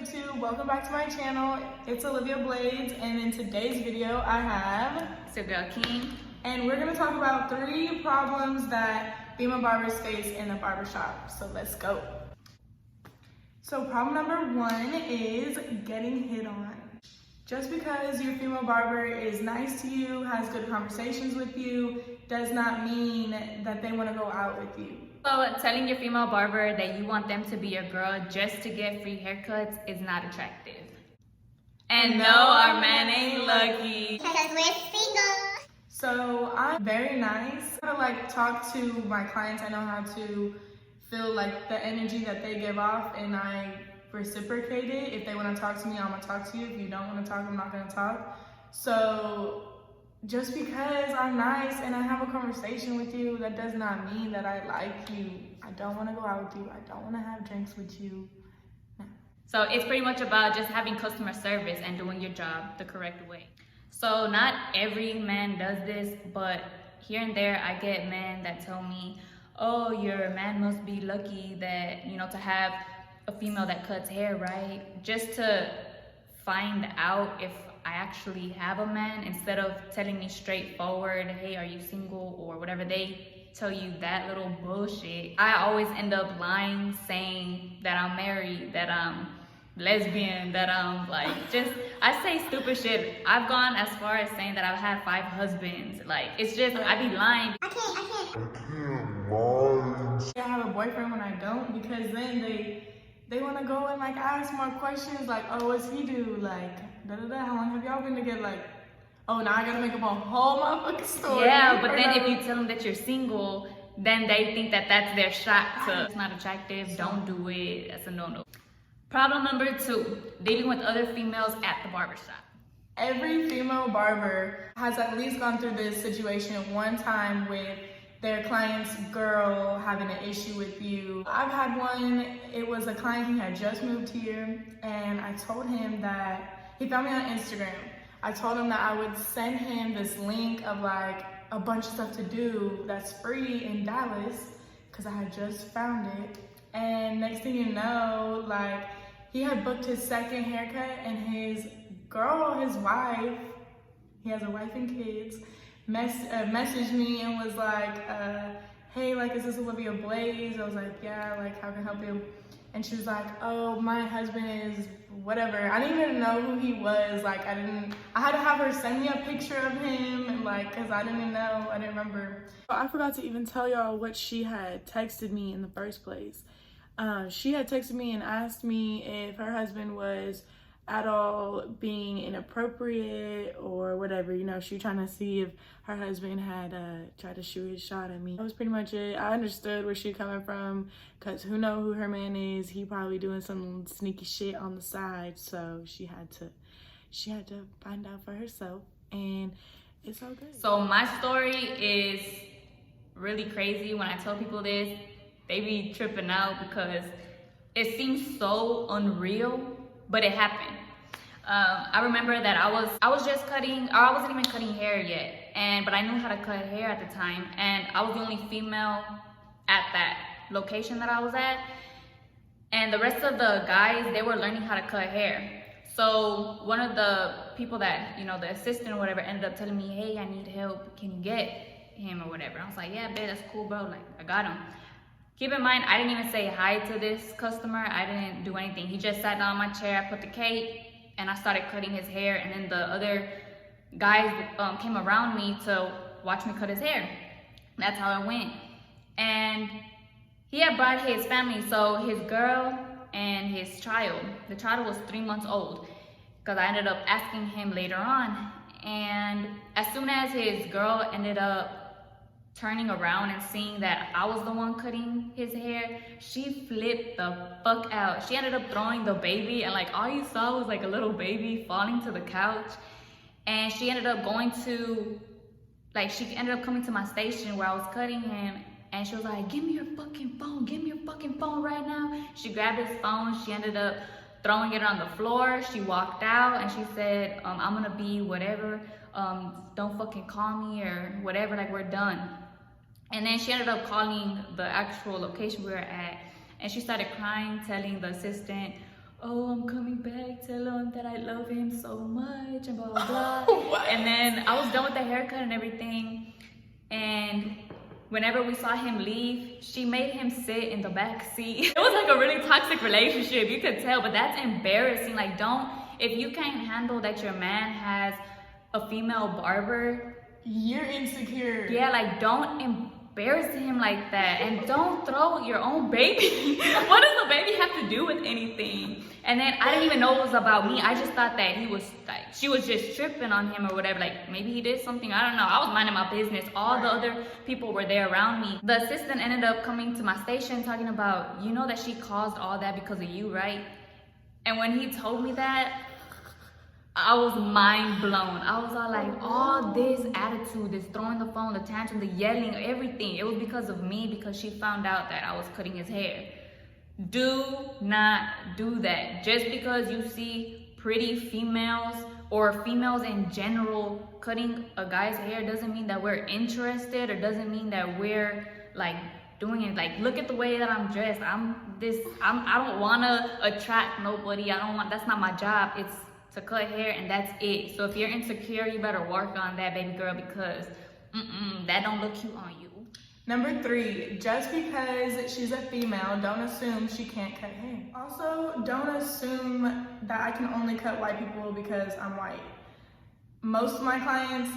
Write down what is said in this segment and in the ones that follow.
YouTube? Welcome back to my channel. It's Olivia Blades, and in today's video I have It's your girl King, and we're going to talk about 3 problems that female barbers face in the barbershop. So let's go. So problem number 1 is getting hit on. Just because your female barber is nice to you, has good conversations with you, does not mean that they want to go out with you. So telling your female barber that you want them to be your girl just to get free haircuts is not attractive. And no, our man ain't lucky. Because we're single. So I'm very nice. I talk to my clients. I know how to feel like the energy that they give off, and I reciprocate it. If they want to talk to me, I'm gonna talk to you. If you don't want to talk, I'm not gonna talk. So just because I'm nice and I have a conversation with you, that does not mean that I like you. I don't want to go out with you. I don't want to have drinks with you. No. So it's pretty much about just having customer service and doing your job the correct way. So not every man does this, but here and there I get men that tell me, oh, your man must be lucky that, to have a female that cuts hair, right? Just to find out if I actually have a man, instead of telling me straightforward, hey, are you single, or whatever they tell you, that little bullshit. I always end up lying, saying that I'm married, that I'm lesbian, that I'm I say stupid shit. I've gone as far as saying that I've had 5 husbands. It's just, I be lying. I can't. I have a boyfriend when I don't, because then they want to go and ask more questions, oh, what's he do, how long have y'all been together, oh, now I gotta make up a whole motherfucking story. Yeah, but then if you tell them that you're single, then they think that that's their shot to, it's not attractive, don't do it, that's a no-no. Problem number 2, dealing with other females at the barbershop. Every female barber has at least gone through this situation one time with their client's girl having an issue with you. I've had one. It was a client who had just moved here, and I told him that, he found me on Instagram. I told him that I would send him this link of a bunch of stuff to do that's free in Dallas, because I had just found it. And next thing you know, he had booked his second haircut, and his girl, his wife, he has a wife and kids, messaged me and was hey, is this Olivia Blaze? I was like, yeah, how can I help you? And she was like, oh, my husband is whatever. I didn't even know who he was. I had to have her send me a picture of him, and because I didn't even know, I didn't remember. I forgot to even tell y'all what she had texted me in the first place. She had texted me and asked me if her husband was at all being inappropriate or whatever. She was trying to see if her husband had tried to shoot his shot at me. That was pretty much it. I understood where she coming from, because who knows who her man is. He probably doing some sneaky shit on the side, so she had to find out for herself, and it's all good. So my story is really crazy. When I tell people this, they be tripping out because it seems so unreal, but it happened. I remember that I was just cutting, or I wasn't even cutting hair yet, but I knew how to cut hair at the time, and I was the only female at that location that I was at, and the rest of the guys, they were learning how to cut hair. So one of the people that, the assistant or whatever, ended up telling me, hey, I need help, can you get him or whatever? I was like, yeah, babe, that's cool, bro, I got him. Keep in mind, I didn't even say hi to this customer. I didn't do anything. He just sat down on my chair, I put the cape, and I started cutting his hair, and then the other guys came around me to watch me cut his hair. That's how it went. And he had brought his family, so his girl and his child. The child was 3 months old, because I ended up asking him later on. And as soon as his girl ended up turning around and seeing that I was the one cutting his hair, she flipped the fuck out. She ended up throwing the baby, and all you saw was a little baby falling to the couch. And she ended up going to, she ended up coming to my station where I was cutting him, and she was like, give me your fucking phone right now. She grabbed his phone, she ended up throwing it on the floor. She walked out and she said, I'm gonna be whatever, don't fucking call me or whatever, we're done. And then she ended up calling the actual location we were at, and she started crying, telling the assistant, oh, I'm coming love him so much and blah, blah, blah. What? And then I was done with the haircut and everything. And whenever we saw him leave, she made him sit in the back seat. It was like a really toxic relationship, you could tell, but that's embarrassing. Like, if you can't handle that your man has a female barber, you're insecure. yeah, like, don't embarrass him like that, and don't throw your own baby. What does the baby have to do with anything? And then I didn't even know it was about me. I just thought that he was like, she was just tripping on him or whatever. Like, maybe he did something, I don't know. I was minding my business. All the other people were there around me. The assistant ended up coming to my station talking about, you know that she caused all that because of you, right? And when he told me that, I was mind blown. I was all like, all this attitude, this throwing the phone, the tantrum, the yelling, everything, it was because of me, because she found out that I was cutting his hair. Do not do that. Just because you see pretty females or females in general cutting a guy's hair doesn't mean that we're interested, or doesn't mean that we're like doing it. Like, look at the way that I'm dressed. I don't want to attract nobody. That's not my job. It's to cut hair, and that's it. So if you're insecure, you better work on that, baby girl, because that don't look cute on you. Number 3, just because she's a female, don't assume she can't cut hair. Also, don't assume that I can only cut white people because I'm white. Most of my clients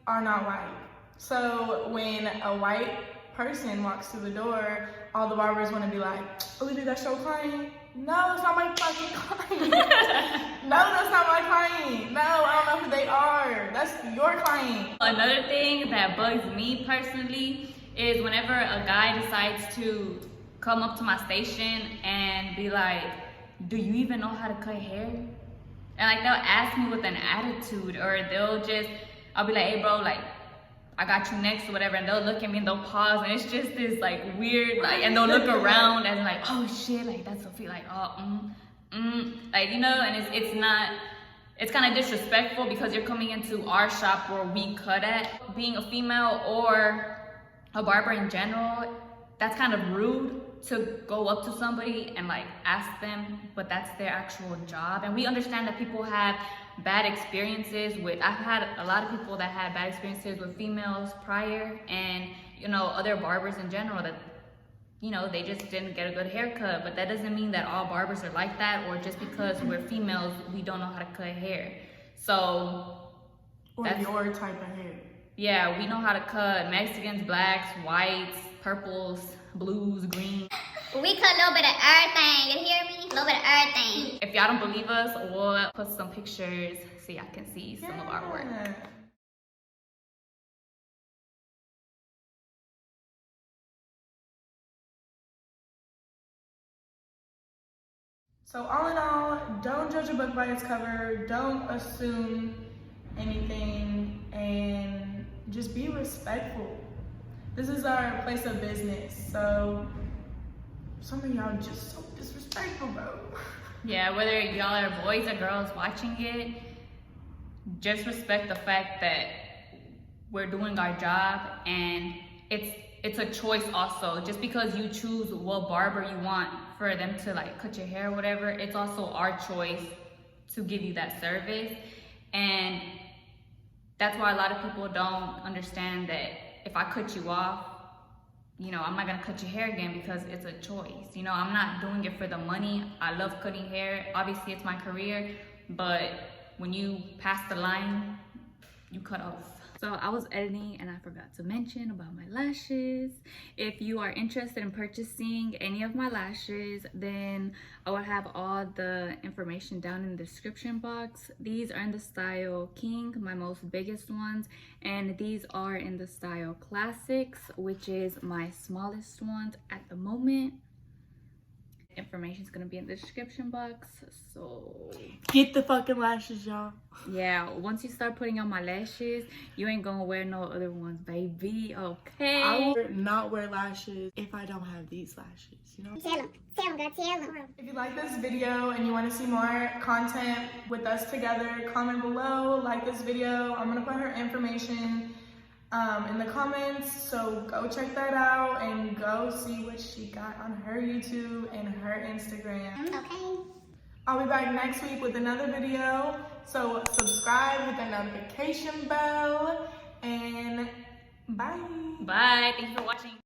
are not white. So when a white person walks through the door, all the barbers want to be like, Olivia, that's your client? No, it's not my fucking client. No, that's not my client. No, I don't know who they are. That's your client. Another thing that bugs me personally is whenever a guy decides to come up to my station and be like, do you even know how to cut hair? And like, they'll ask me with an attitude, or I'll be like, hey bro, like, I got you next or whatever, and they'll look at me and they'll pause, and it's just this like weird, like, and they'll look around and like, oh shit, like that's Sophie, like, oh, like, you know, and it's kind of disrespectful because you're coming into our shop where we cut at. Being a female or a barber in general, that's kind of rude to go up to somebody and like ask them, but that's their actual job. And we understand that people have bad experiences with, I've had a lot of people that had bad experiences with females prior, and you know, other barbers in general, that, you know, they just didn't get a good haircut. But that doesn't mean that all barbers are like that, or just because we're females we don't know how to cut hair. So or that's your type of hair. Yeah, we know how to cut Mexicans, blacks, whites, purples, blues, greens. We cut a little bit of everything, you hear me? A little bit of everything. If y'all don't believe us, we'll put some pictures so y'all can see some of our work. So all in all, don't judge a book by its cover. Don't assume anything, and just be respectful. This is our place of business, so some of y'all just so disrespectful, bro. Yeah, whether y'all are boys or girls watching it, just respect the fact that we're doing our job, and it's a choice also. Just because you choose what barber you want for them to like cut your hair or whatever, it's also our choice to give you that service. And that's why a lot of people don't understand that if I cut you off, you know, I'm not gonna cut your hair again, because it's a choice. You know, I'm not doing it for the money. I love cutting hair. Obviously, it's my career, but when you pass the line, you cut off. So I was editing and I forgot to mention about my lashes. If you are interested in purchasing any of my lashes, then I will have all the information down in the description box. These are in the style King, my most biggest ones, and these are in the style Classics, which is my smallest ones at the moment. Information is gonna be in the description box, so get the fucking lashes, y'all. Yeah, once you start putting on my lashes, you ain't gonna wear no other ones, baby. Okay, I will not wear lashes if I don't have these lashes, you know? Tell them, girl, tell them. If you like this video and you want to see more content with us together, comment below, like this video. I'm gonna put her information in the comments, so go check that out and go see what she got on her YouTube and her Instagram. Okay. I'll be back next week with another video. So subscribe, hit the notification bell, and bye. Bye. Thanks for watching.